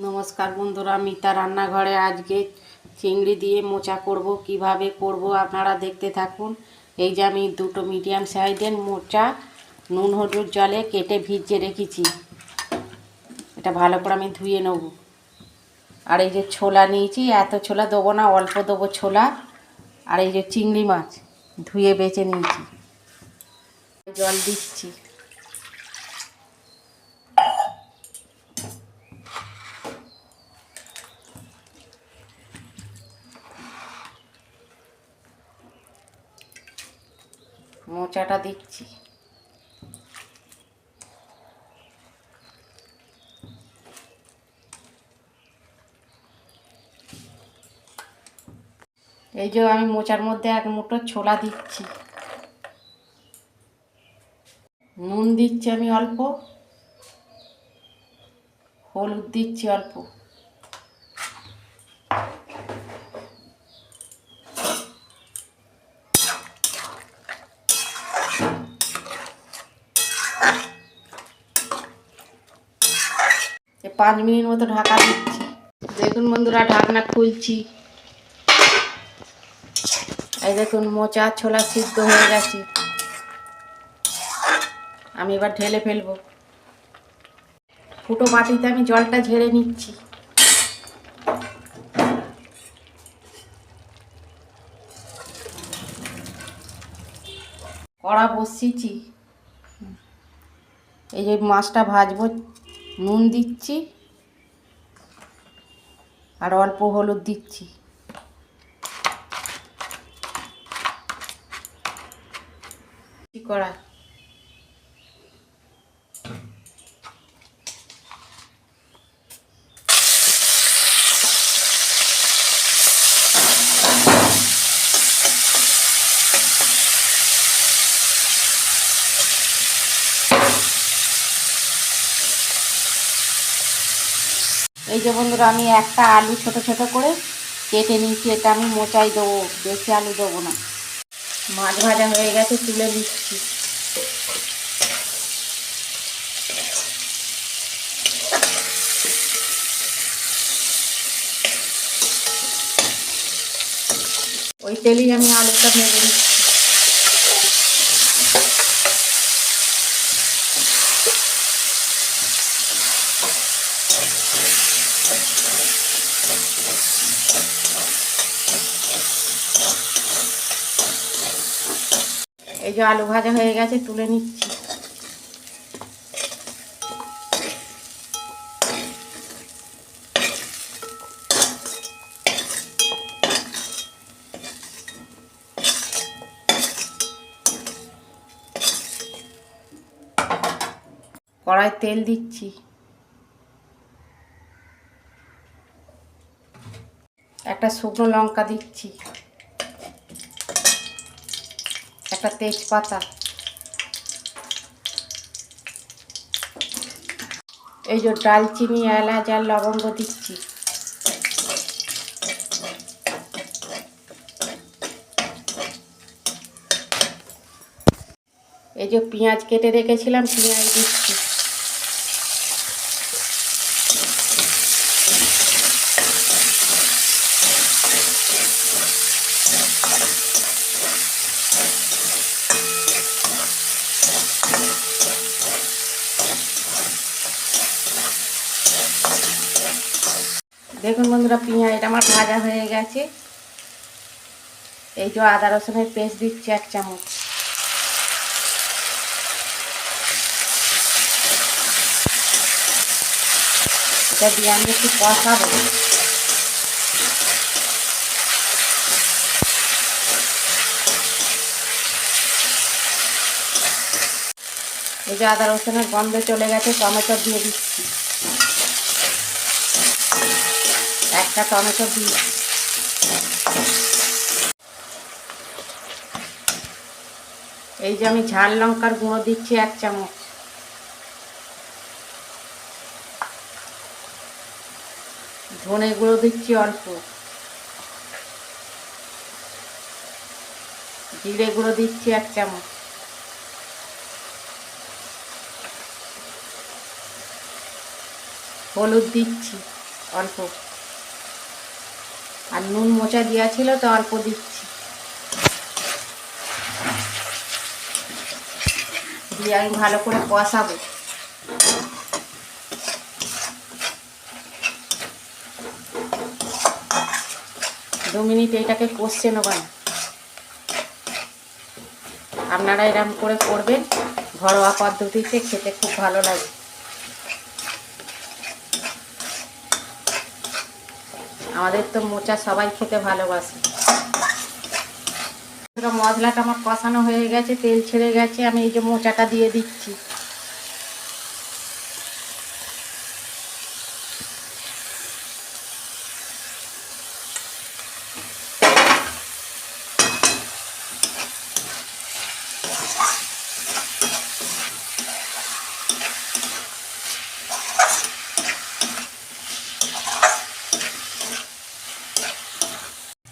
নমস্কার বন্ধুরা, মিতা রান্নাঘরে আজকে চিংড়ি দিয়ে মোচা করব। কিভাবে করব আপনারা দেখতে থাকুন। এই যে আমি দুটো মিডিয়াম সাইজের মোচা নুন হলুদ জলে কেটে ভিজিয়ে রেখেছি। এটা ভালো করে আমি ধুয়ে নেব। আর এই যে ছোলা নিয়েছি, এত ছোলা দেবো না, অল্প দেবো ছোলা। আর এই যে চিংড়ি মাছ ধুয়ে বেছে নিয়েছি, জল দিচ্ছি। মোচাটা দিচ্ছি। এই যে আমি মোচার মধ্যে এক মুঠো ছোলা দিচ্ছি, নুন দিচ্ছি আমি অল্প, হলুদ দিচ্ছি অল্প, যে 5 মিনিট মতো ঢাকা দিচ্ছি। দেখুন বন্ধুরা, ঢাকনা খুলছি। এই দেখুন মোচা ছোলা সিদ্ধ হয়ে গেছে। আমি এবার ঢেলে ফেলবো। ফুটো বাটিতে আমি জলটা ঝেড়ে নিচ্ছি। কড়া বসিয়েছি। এই যে মাছটা ভাজবো, নুন দিচ্ছি আর অল্প হলুদ দিচ্ছি। কড়া এই যে বন্ধুরা, আমি একটা আলু ছোট ছোট করে কেটে নিয়েছি। এটা আমি মোচাই দেবো, বেশি আলু দেবো না। মাছ ভাজা হয়ে গেছে, তুলে নিচ্ছি। ওই তেলেই আমি আলুটা ভেজে নিচ্ছি। এই যে আলু ভাজা হয়ে গেছে, তুলে নিচ্ছি। কড়াই তেল দিচ্ছি। একটা শুকনো লঙ্কা দিচ্ছি, একটা তেজপাতা, এই যে ডালচিনি এলাচ আর লবঙ্গ দিচ্ছি। এই যে পেঁয়াজ কেটে রেখেছিলাম, পেঁয়াজ দিচ্ছি। দেখুন বন্ধুরা, পেঁয়াজটা আমার ভাজা হয়ে গেছে। এই যে আদা রসুনের পেস্ট দিচ্ছি 1 চামচ। এটা দিয়ে আমি একটু কষাবো। এই যে আদা রসুনের গন্ধ চলে গেছে, টমেটো দিয়ে দিচ্ছি। একটা টমেটো দিচ্ছি। এই যে আমি ঝাল লঙ্কার গুঁড়ো দিচ্ছি 1 চামচ। ধনে গুঁড়ো দিচ্ছি অল্প, জিরে গুঁড়ো দিচ্ছি 1 চামচ, হলুদ দিচ্ছি। অল্প, আর নুন মোচা দেওয়া ছিল তো অল্প দিচ্ছি। দিয়ে আমি ভালো করে কষাবো। 2 মিনিট এটাকে কষে নেবেন। আপনারা এরকম করে করবেন, ঘরোয়া পদ্ধতিতে খেতে খুব ভালো লাগে। আমাদের তো মোচা সবাই খেতে ভালোবাসে। মশলাটা আমার কষানো হয়ে গেছে, তেল ছেড়ে গেছে, আমি এই যে মোচাটা দিয়ে দিচ্ছি।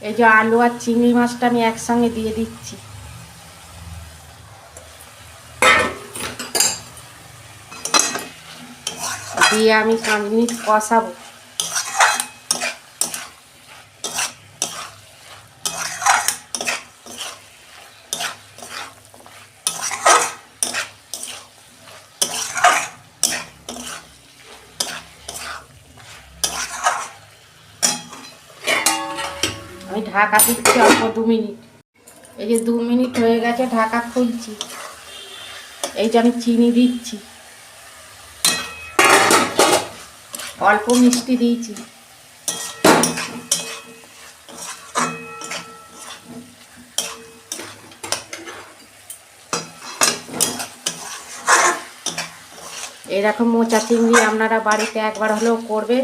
এই যে আলু আর চিংড়ি মাছটা আমি একসঙ্গে দিয়ে দিচ্ছি। দিয়ে আমি 5 মিনিট কষাবো। আমি ঢাকা দিচ্ছি অল্প 2 মিনিট। এই যে 2 মিনিট হয়ে গেছে, ঢাকা খুলছি। এই যে আমি চিনি দিচ্ছি, অল্প মিষ্টি দিয়েছি। এরকম মোচা চিংড়ি আপনারা বাড়িতে একবার হলেও করবেন,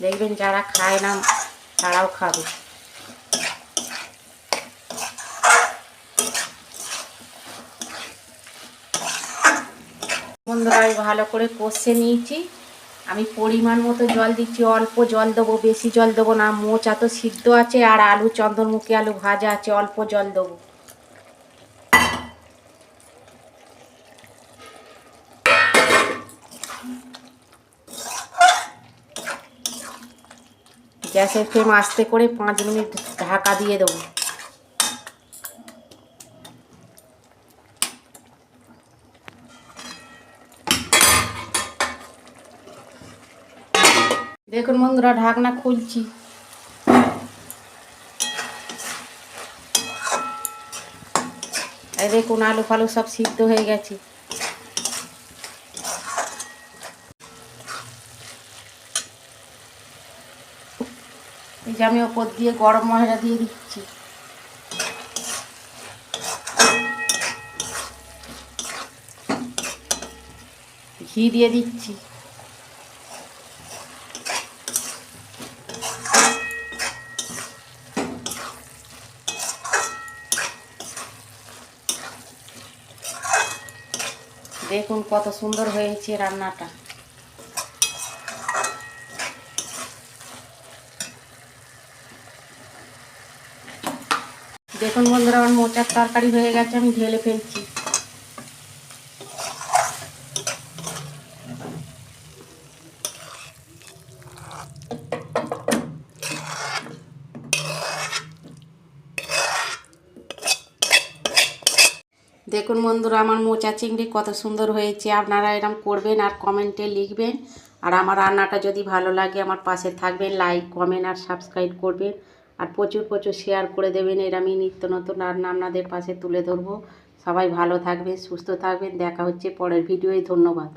দেখবেন যারা খায় না তারাও খাবে। বন্ধুরা আমি ভালো করে কষে নিয়েছি। আমি পরিমাণ মতো জল দিচ্ছি, অল্প জল দেবো, বেশি জল দেবো না। মোচা তো সিদ্ধ আছে আর আলু চন্দ্রমুখী আলু ভাজা আছে, অল্প জল দেবো। গ্যাসের ফ্লেম আস্তে করে 5 মিনিট ঢাকা দিয়ে দেবো। দেখুন বন্ধুরা, ঢাকনা খুলছি। এই দেখুন আলু ফালু সব সিদ্ধ হয়ে গেছে। এই যে আমি ওপর দিয়ে গরম মশলা দিয়ে দিচ্ছি। ঘি দিয়ে দিচ্ছি। দেখুন কত সুন্দর হয়েছে রান্নাটা। দেখুন বন্ধুরা, আমার মোচার তরকারি হয়ে গেছে, আমি ঢেলে ফেলছি। দেখুন বন্ধুরা, আমার মোচা চিংড়ি কত সুন্দর হয়েছে। আপনারা এরকম করবেন আর কমেন্টে লিখবেন। আর আমার রান্নাটা যদি ভালো লাগে আমার পাশে থাকবেন, লাইক কমেন্ট আর সাবস্ক্রাইব করবেন। আর প্রচুর প্রচুর শেয়ার করে দেবেন। এর আমি নিত্য নতুন রান্না আপনাদের পাশে তুলে ধরবো। সবাই ভালো থাকবেন, সুস্থ থাকবেন। দেখা হচ্ছে পরের ভিডিওয়। ধন্যবাদ।